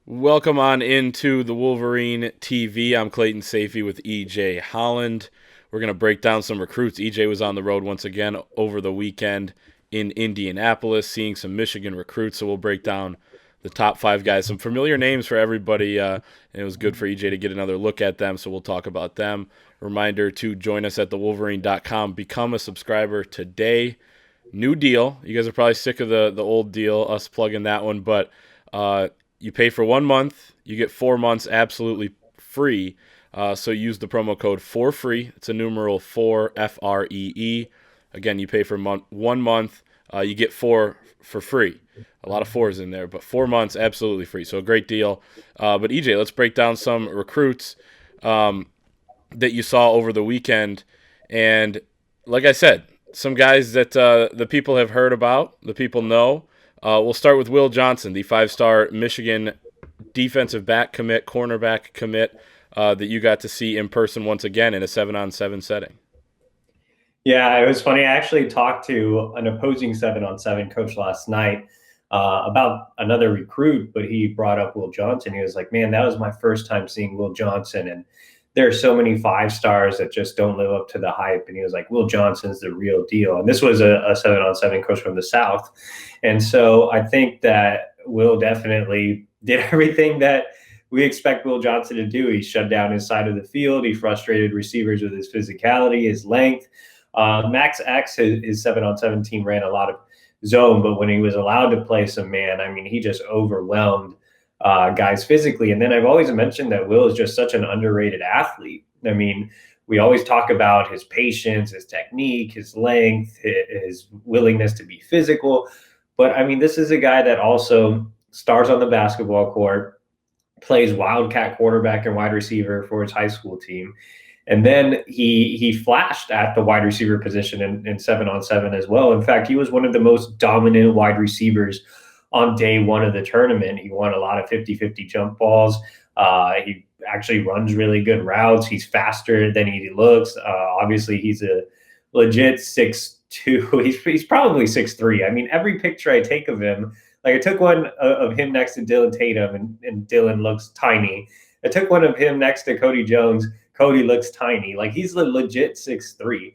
Welcome on into the Wolverine TV. I'm Clayton Safey with EJ Holland. We're going to break down some recruits. EJ was on the road once again over the weekend in Indianapolis, seeing some Michigan recruits. So we'll break down the top five guys, some familiar names for everybody. And it was good for EJ to get another look at them. So we'll talk about them. Reminder to join us at thewolverine.com. Become a subscriber today. New deal. You guys are probably sick of the old deal, us plugging that one, but you pay for 1 month, you get 4 months absolutely free. So use the promo code for free. It's a numeral 4 FREE. Again, you pay for 1 month, you get four for free. A lot of fours in there, but 4 months absolutely free. So a great deal. But EJ, let's break down some recruits that you saw over the weekend. And like I said, some guys that the people have heard about, the people know. We'll start with Will Johnson, the five-star Michigan defensive back commit, cornerback commit that you got to see in person once again in a 7-on-7 setting. Yeah, it was funny. I actually talked to an opposing 7-on-7 coach last night about another recruit, but he brought up Will Johnson. He was like, man, that was my first time seeing Will Johnson. And there are so many 5 stars that just don't live up to the hype. And he was like, Will Johnson's the real deal. And this was a 7-on-7 coach from the South. And so I think that Will definitely did everything that we expect Will Johnson to do. He shut down his side of the field. He frustrated receivers with his physicality, his length. Max X, his 7-on-7 team, ran a lot of zone, but when he was allowed to play some man, I mean, he just overwhelmed guys physically. And then I've always mentioned that Will is just such an underrated athlete. I mean, we always talk about his patience, his technique, his length, his willingness to be physical. But I mean, this is a guy that also stars on the basketball court, plays wildcat quarterback and wide receiver for his high school team. And then he flashed at the wide receiver position in 7-on-7 as well. In fact, he was one of the most dominant wide receivers on day one of the tournament. He won a lot of 50-50 jump balls. He actually runs really good routes. He's faster than he looks. Obviously, he's a legit 6'2". He's probably 6'3". I mean, every picture I take of him, like I took one of him next to Dylan Tatum, and Dylan looks tiny. I took one of him next to Cody Jones. Cody looks tiny. Like he's a legit 6'3".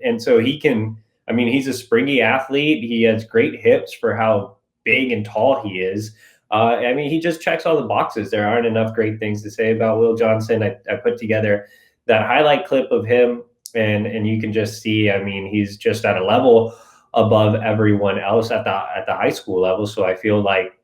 And so he can, I mean, he's a springy athlete. He has great hips for how big and tall he is. I mean, he just checks all the boxes. There aren't enough great things to say about Will Johnson. I put together that highlight clip of him, and you can just see, I mean, he's just at a level above everyone else at the high school level. So I feel like,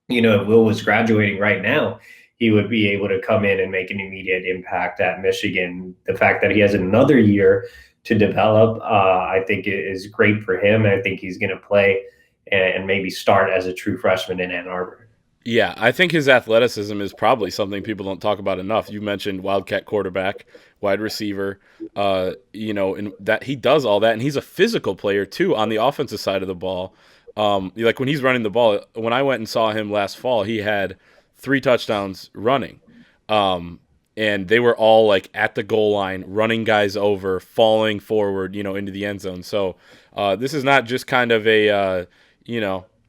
if Will was graduating right now, he would be able to come in and make an immediate impact at Michigan. The fact that he has another year to develop, I think is great for him. I think he's going to play and maybe start as a true freshman in Ann Arbor. Yeah, I think his athleticism is probably something people don't talk about enough. You mentioned wildcat quarterback, wide receiver, and that he does all that, and he's a physical player too on the offensive side of the ball. Like when he's running the ball, when I went and saw him last fall, he had 3 touchdowns running, and they were all like at the goal line, running guys over, falling forward, into the end zone. So this is not just kind of a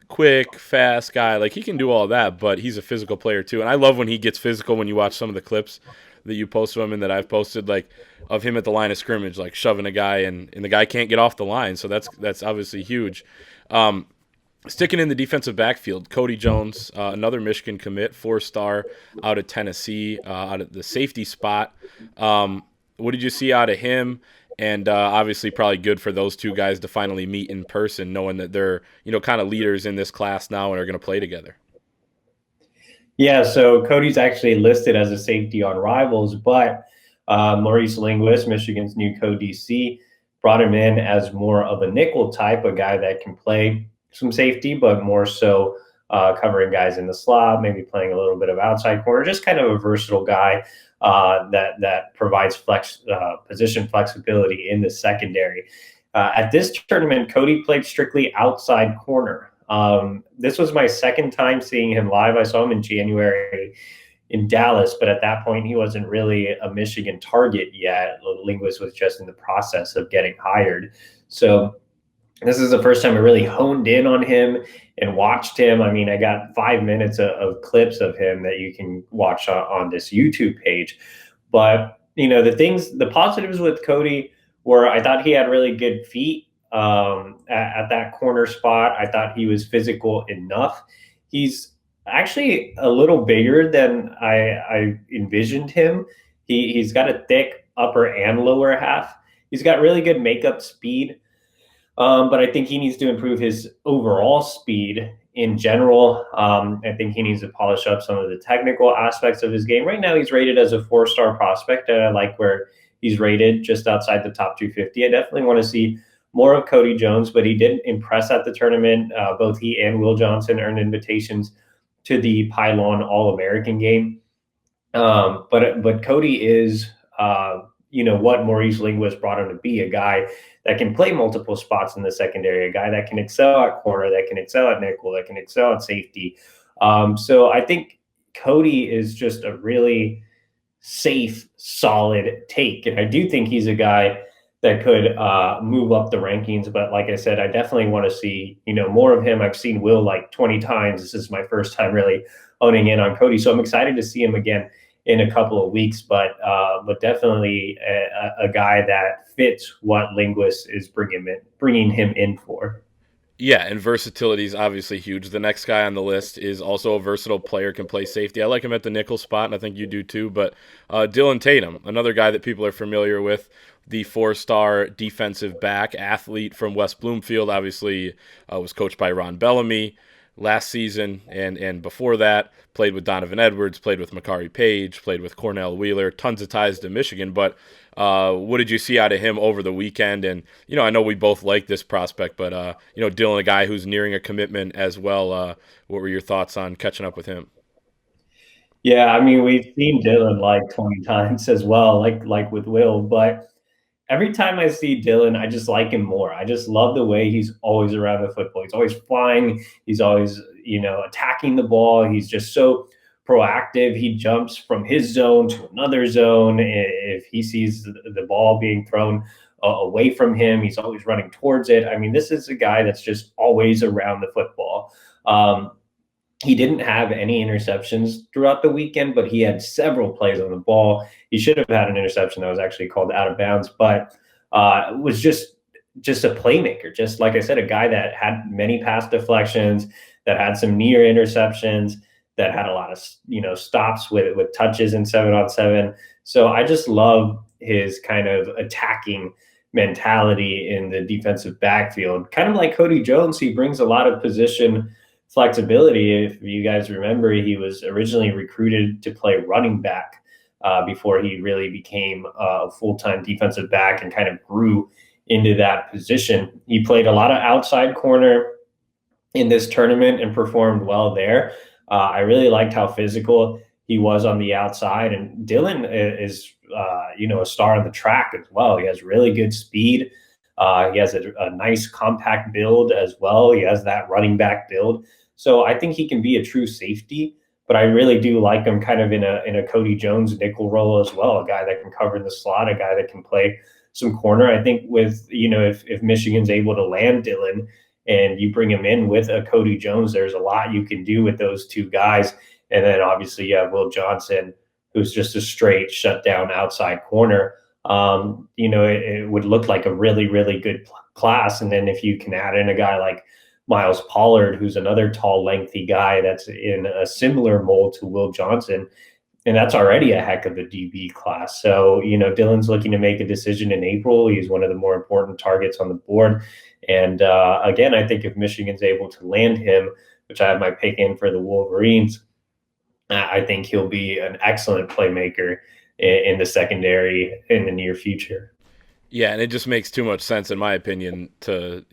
quick, fast guy. Like he can do all that, but he's a physical player too. And I love when he gets physical. When you watch some of the clips that you post of him and that I've posted, like of him at the line of scrimmage, like shoving a guy, and the guy can't get off the line. So that's obviously huge. Sticking in the defensive backfield, Cody Jones, another Michigan commit, 4-star out of Tennessee, out of the safety spot. What did you see out of him? And obviously probably good for those two guys to finally meet in person, knowing that they're, kind of leaders in this class now and are going to play together. Yeah, so Cody's actually listed as a safety on Rivals, but Maurice Linguist, Michigan's new co-DC, brought him in as more of a nickel type, a guy that can play some safety, but more so covering guys in the slot, maybe playing a little bit of outside corner, just kind of a versatile guy that provides position flexibility in the secondary. At this tournament, Cody played strictly outside corner. This was my second time seeing him live. I saw him in January in Dallas, but at that point, he wasn't really a Michigan target yet. Linguist was just in the process of getting hired. So This is the first time I really honed in on him and watched him. I mean, I got 5 minutes of clips of him that you can watch on this YouTube page. But, the positives with Cody were I thought he had really good feet at that corner spot. I thought he was physical enough. He's actually a little bigger than I envisioned him. He's got a thick upper and lower half. He's got really good makeup speed. But I think he needs to improve his overall speed in general. I think he needs to polish up some of the technical aspects of his game. Right now, he's rated as a 4-star prospect, and I like where he's rated just outside the top 250. I definitely want to see more of Cody Jones, but he did impress at the tournament. Both he and Will Johnson earned invitations to the Pylon All-American game. But Cody is, what Maurice Linguist brought him to be, a guy that can play multiple spots in the secondary, a guy that can excel at corner, that can excel at nickel, that can excel at safety. So I think Cody is just a really safe, solid take. And I do think he's a guy that could move up the rankings. But like I said, I definitely want to see, more of him. I've seen Will like 20 times. This is my first time really owning in on Cody. So I'm excited to see him again in a couple of weeks, but definitely a guy that fits what Linguist is bringing him in for. Yeah, and versatility is obviously huge. The next guy on the list is also a versatile player, can play safety. I like him at the nickel spot, and I think you do too. But Dylan Tatum, another guy that people are familiar with, the 4-star defensive back athlete from West Bloomfield, obviously was coached by Ron Bellamy last season, and before that, played with Donovan Edwards, played with Makari Page, played with Cornell Wheeler, tons of ties to Michigan. But what did you see out of him over the weekend? And, I know we both like this prospect, but, Dylan, a guy who's nearing a commitment as well. What were your thoughts on catching up with him? Yeah, I mean, we've seen Dylan like 20 times as well, like with Will, but every time I see Dylan, I just like him more. I just love the way he's always around the football. He's always flying. He's always, attacking the ball. He's just so proactive. He jumps from his zone to another zone. If he sees the ball being thrown away from him, he's always running towards it. I mean, this is a guy that's just always around the football. He didn't have any interceptions throughout the weekend, but he had several plays on the ball. He should have had an interception that was actually called out of bounds, but was just a playmaker. Just like I said, a guy that had many pass deflections, that had some near interceptions, that had a lot of stops with touches in 7-on-7. So I just love his kind of attacking mentality in the defensive backfield. Kind of like Cody Jones, he brings a lot of position flexibility. If you guys remember, he was originally recruited to play running back before he really became a full-time defensive back and kind of grew into that position. He played a lot of outside corner in this tournament and performed well there. I really liked how physical he was on the outside. And Dylan is, a star on the track as well. He has really good speed. He has a nice compact build as well. He has that running back build. So I think he can be a true safety, but I really do like him kind of in a Cody Jones nickel role as well, a guy that can cover the slot, a guy that can play some corner. I think with, if Michigan's able to land Dylan and you bring him in with a Cody Jones, there's a lot you can do with those two guys. And then obviously you have Will Johnson, who's just a straight shutdown outside corner. It would look like a really, really good class. And then if you can add in a guy like Miles Pollard, who's another tall, lengthy guy that's in a similar mold to Will Johnson, and that's already a heck of a DB class. So, Dylan's looking to make a decision in April. He's one of the more important targets on the board. And again, I think if Michigan's able to land him, which I have my pick in for the Wolverines, I think he'll be an excellent playmaker in the secondary in the near future. Yeah, and it just makes too much sense, in my opinion, to,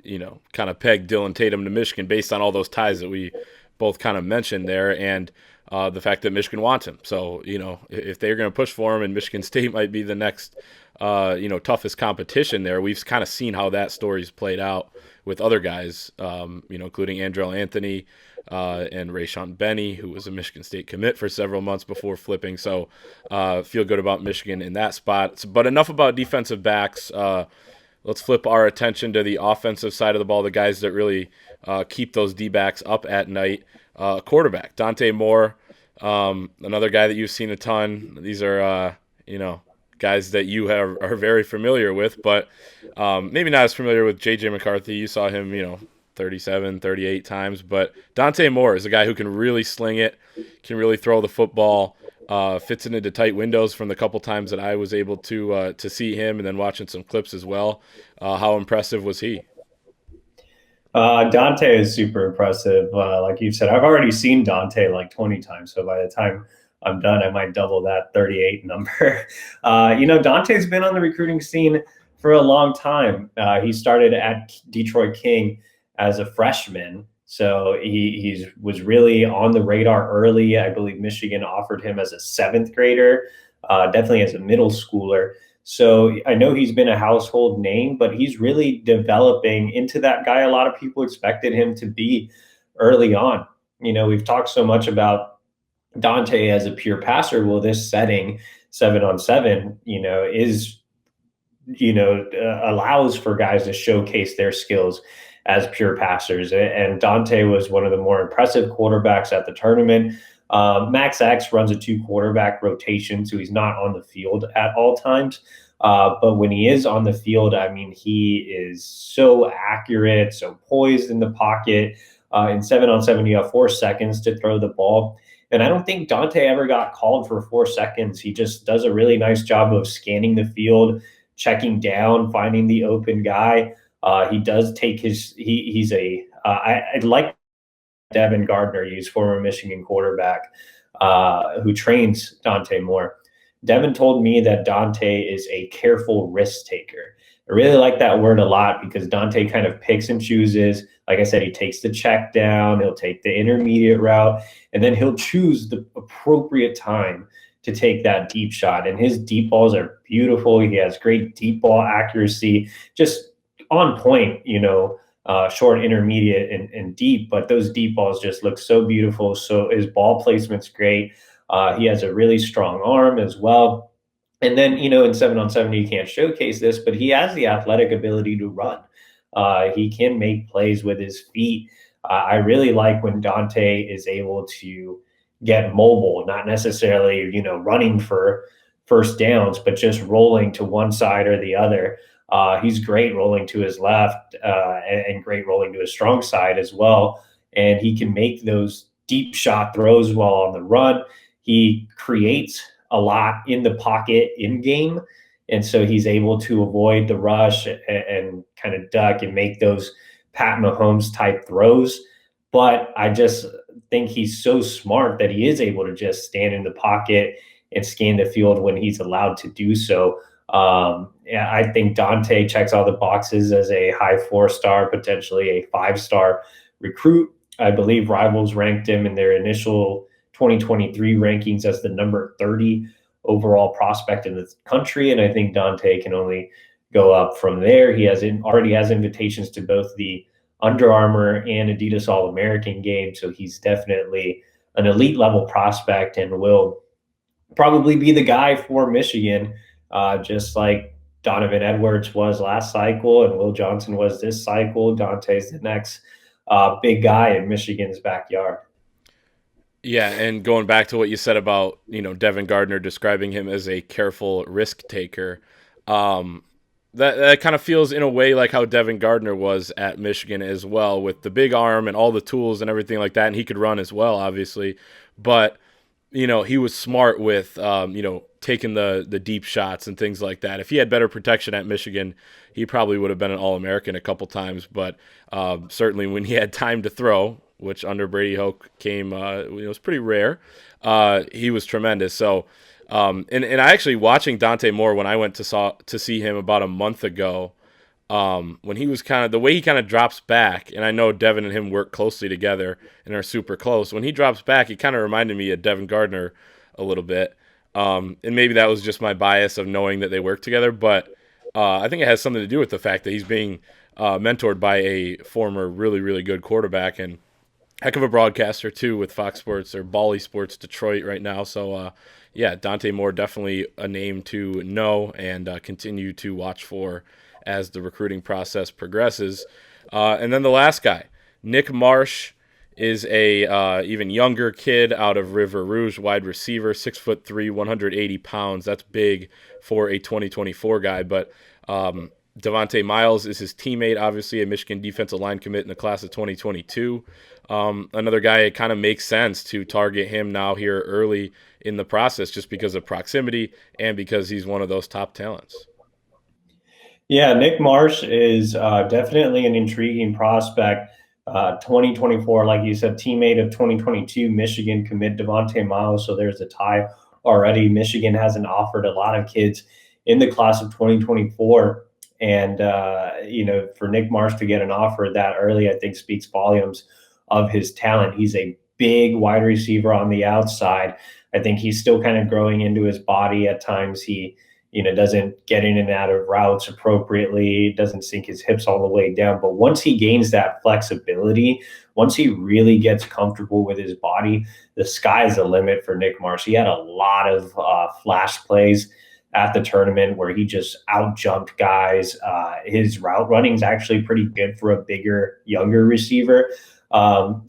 kind of peg Dylan Tatum to Michigan based on all those ties that we both kind of mentioned there, and the fact that Michigan wants him. So, if they're going to push for him and Michigan State might be the next, toughest competition there, we've kind of seen how that story's played out with other guys, including Andrell Anthony and Rayshawn Benny, who was a Michigan State commit for several months before flipping. So feel good about Michigan in that spot. But enough about defensive backs. let's flip our attention to the offensive side of the ball, the guys that really keep those D-backs up at night. Quarterback, Dante Moore, another guy that you've seen a ton. These are, guys that you are very familiar with, but maybe not as familiar with J.J. McCarthy. You saw him, 37, 38 times. But Dante Moore is a guy who can really sling it, can really throw the football, fits it into tight windows from the couple times that I was able to see him, and then watching some clips as well. How impressive was he? Dante is super impressive. Like you said, I've already seen Dante like 20 times. So by the time I'm done, I might double that 38 number. Dante's been on the recruiting scene for a long time. He started at Detroit King as a freshman. So he was really on the radar early. I believe Michigan offered him as a seventh grader, definitely as a middle schooler. So I know he's been a household name, but he's really developing into that guy a lot of people expected him to be early on. We've talked so much about Dante as a pure passer. Well, this setting 7-on-7, allows for guys to showcase their skills as pure passers. And Dante was one of the more impressive quarterbacks at the tournament. Max X runs a two quarterback rotation, so he's not on the field at all times. But when he is on the field, I mean, he is so accurate, so poised in the pocket. In 7-on-7, you have 4 seconds to throw the ball. And I don't think Dante ever got called for 4 seconds. He just does a really nice job of scanning the field, checking down, finding the open guy. He does take I like Devin Gardner, he's former Michigan quarterback who trains Dante Moore. Devin told me that Dante is a careful risk taker. I really like that word a lot because Dante kind of picks and chooses. Like I said, he takes the check down, he'll take the intermediate route, and then he'll choose the appropriate time to take that deep shot. And his deep balls are beautiful. He has great deep ball accuracy, just on point, short, intermediate, and deep. But those deep balls just look so beautiful. So his ball placement's great. He has a really strong arm as well. And then, in 7-on-7, you can't showcase this, but he has the athletic ability to run. He can make plays with his feet. I really like when Dante is able to get mobile, not necessarily, running for first downs, but just rolling to one side or the other. He's great rolling to his left and great rolling to his strong side as well. And he can make those deep shot throws while on the run. He creates a lot in the pocket in game. And so he's able to avoid the rush and kind of duck and make those Pat Mahomes type throws. But I just think he's so smart that he is able to just stand in the pocket and scan the field when he's allowed to do so. I think Dante checks all the boxes as a high 4-star, potentially a 5-star recruit. I believe Rivals ranked him in their initial 2023 rankings as the number 30 overall prospect in the country. And I think Dante can only go up from there. He already has invitations to both the Under Armour and Adidas All-American game. So he's definitely an elite level prospect and will probably be the guy for Michigan, just like Donovan Edwards was last cycle and Will Johnson was this cycle. Dante's the next big guy in Michigan's backyard. Yeah, and going back to what you said about, Devin Gardner describing him as a careful risk taker, that kind of feels in a way like how Devin Gardner was at Michigan as well, with the big arm and all the tools and everything like that, and he could run as well, obviously. But, he was smart with, taking the deep shots and things like that. If he had better protection at Michigan, he probably would have been an All-American a couple times, but certainly when he had time to throw, which under Brady Hoke came, it was pretty rare. He was tremendous. So, and I actually watching Dante Moore when I went to see him about a month ago, when he was the way he kind of drops back, and I know Devin and him work closely together and are super close. When he drops back, he kind of reminded me of Devin Gardner a little bit. And maybe that was just my bias of knowing that they work together, but I think it has something to do with the fact that he's being mentored by a former really, really good quarterback and heck of a broadcaster too with Fox Sports or Bally Sports Detroit right now. So yeah, Dante Moore definitely a name to know and continue to watch for as the recruiting process progresses. And then the last guy, Nick Marsh, is a even younger kid out of River Rouge, wide receiver, 6'3", 180 pounds. That's big for a 2024 guy. But Devontae Miles is his teammate, obviously a Michigan defensive line commit in the class of 2022. Another guy, it kind of makes sense to target him now here early in the process just because of proximity and because he's one of those top talents. Yeah, Nick Marsh is definitely an intriguing prospect. 2024, like you said, teammate of 2022 Michigan commit Devontae Miles. So there's a tie already. Michigan hasn't offered a lot of kids in the class of 2024. And, for Nick Marsh to get an offer that early, I think speaks volumes of his talent. He's a big wide receiver on the outside. I think he's still kind of growing into his body at times. He doesn't get in and out of routes appropriately, doesn't sink his hips all the way down. But once he gains that flexibility, once he really gets comfortable with his body, the sky's the limit for Nick Marsh. He had a lot of flash plays at the tournament where he just out-jumped guys. His route running is actually pretty good for a bigger, younger receiver.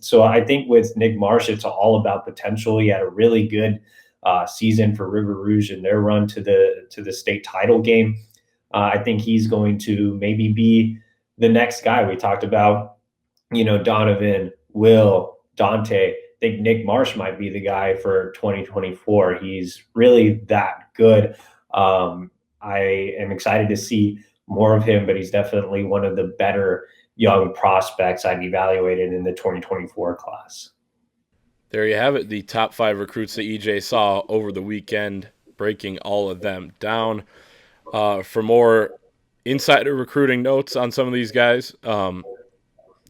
So I think with Nick Marsh, it's all about potential. He had a really good season for River Rouge in their run to the state title game. I think he's going to maybe be the next guy. We talked about, Donovan, Will, Dante. I think Nick Marsh might be the guy for 2024. He's really that good. I am excited to see more of him, but he's definitely one of the better young prospects I've evaluated in the 2024 class. There you have it, the top 5 recruits that EJ saw over the weekend, breaking all of them down. For more insider recruiting notes on some of these guys,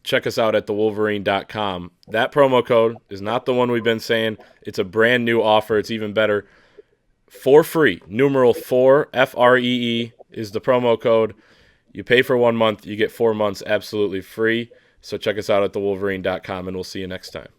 check us out at thewolverine.com. That promo code is not the one we've been saying. It's a brand new offer. It's even better. For free, numeral 4, F-R-E-E is the promo code. You pay for 1 month, you get 4 months absolutely free. So check us out at thewolverine.com, and we'll see you next time.